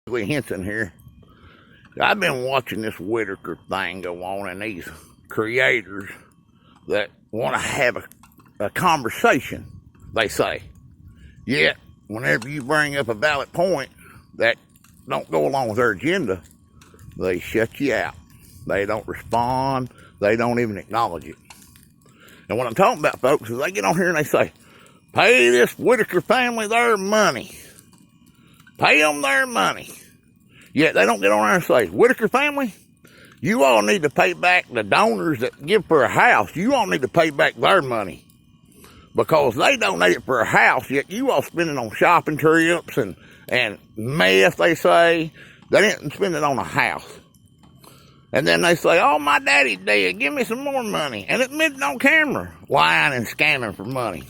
Hanson here. I've been watching this Whittaker thing go on, and these creators that want to have a conversation, they say. Yet, whenever you bring up a valid point that don't go along with their agenda, they shut you out. They don't respond. They don't even acknowledge it. And what I'm talking about, folks, is they get on here and they say, pay this Whittaker family their money. Pay them their money. Yet they don't get on there and say, Whittaker family, you all need to pay back the donors that give for a house. You all need to pay back their money. Because they donated for a house, yet you all spend it on shopping trips and meth, they say. They didn't spend it on a house. And then they say, oh, my daddy's dead. Give me some more money. And admit it on camera, lying and scamming for money.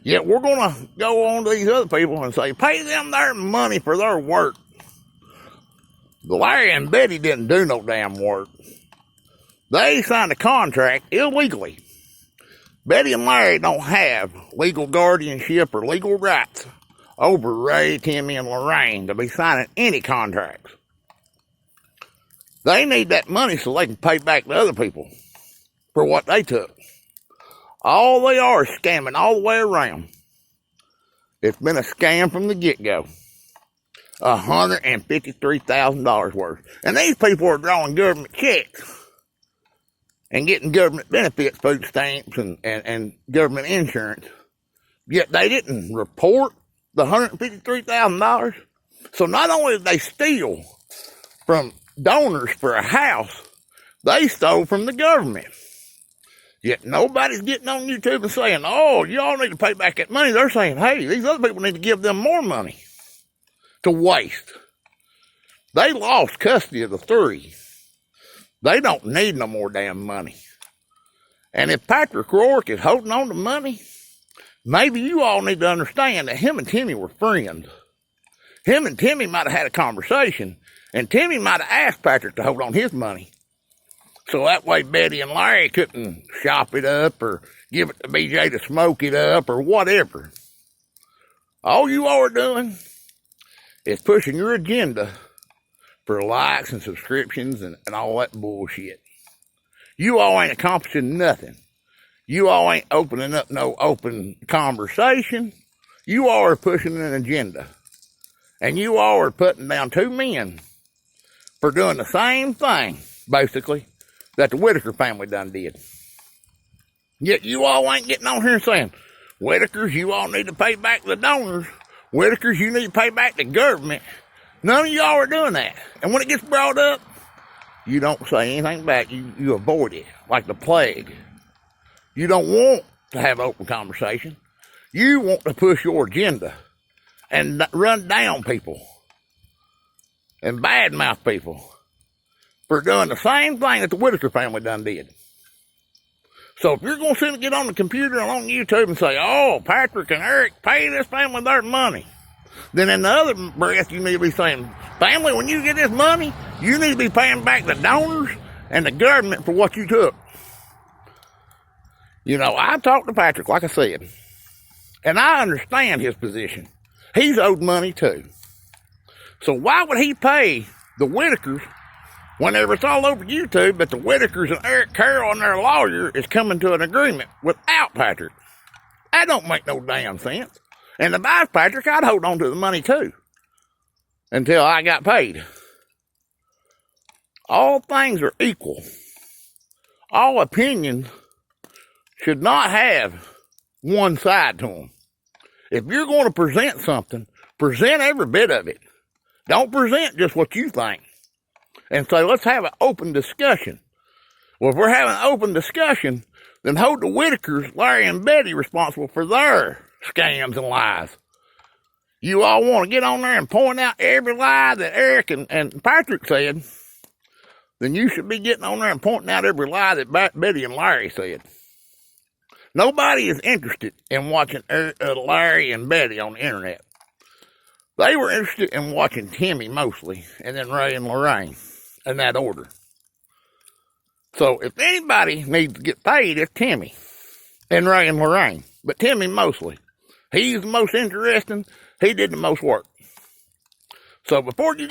Yet we're going to go on to these other people and say, pay them their money for their work. Larry and Betty didn't do no damn work. They signed a contract illegally. Betty and Larry don't have legal guardianship or legal rights over Ray, Timmy, and Lorraine to be signing any contracts. They need that money so they can pay back the other people for what they took. All they are is scamming all the way around. It's been a scam from the get-go. $153,000 worth. And these people are drawing government checks and getting government benefits, food stamps, and government insurance. Yet they didn't report the $153,000. So not only did they steal from donors for a house, they stole from the government. Yet nobody's getting on YouTube and saying, oh, y'all need to pay back that money. They're saying, hey, these other people need to give them more money to waste. They lost custody of the three. They don't need no more damn money. And if Patrick Rooric is holding on to money, maybe you all need to understand that him and Timmy were friends. Him and Timmy might have had a conversation, and Timmy might have asked Patrick to hold on his money. So that way Betty and Larry couldn't shop it up or give it to BJ to smoke it up or whatever. All you all are doing is pushing your agenda for likes and subscriptions and all that bullshit. You all ain't accomplishing nothing. You all ain't opening up no open conversation. You all are pushing an agenda. And you all are putting down two men for doing the same thing, basically, that the Whittaker family done did. Yet you all ain't getting on here and saying, Whittakers, you all need to pay back the donors. Whittakers, you need to pay back the government. None of y'all are doing that. And when it gets brought up, you don't say anything back. You avoid it like the plague. You don't want to have open conversation. You want to push your agenda and run down people and badmouth people for doing the same thing that the Whittaker family done did. So if you're going to sit and get on the computer and on YouTube and say, oh, Patrick and Eric, pay this family their money, then in the other breath you need to be saying, family, when you get this money, you need to be paying back the donors and the government for what you took. You know, I talked to Patrick, like I said, and I understand his position. He's owed money too. So why would he pay the Whittakers whenever it's all over YouTube that the Whittakers and Eric Carroll and their lawyer is coming to an agreement without Patrick? That don't make no damn sense. And if I was Patrick, I'd hold on to the money too until I got paid. All things are equal. All opinions should not have one side to them. If you're going to present something, present every bit of it. Don't present just what you think. And say, let's have an open discussion. Well, if we're having an open discussion, then hold the Whittakers, Larry and Betty, responsible for their scams and lies. You all want to get on there and point out every lie that Eric and Patrick said, then you should be getting on there and pointing out every lie that Betty and Larry said. Nobody is interested in watching Larry and Betty on the internet. They were interested in watching Timmy mostly, and then Ray and Lorraine, in that order. So if anybody needs to get paid, it's Timmy and Ray and Lorraine, but Timmy mostly. He's the most interesting. He did the most work. So before you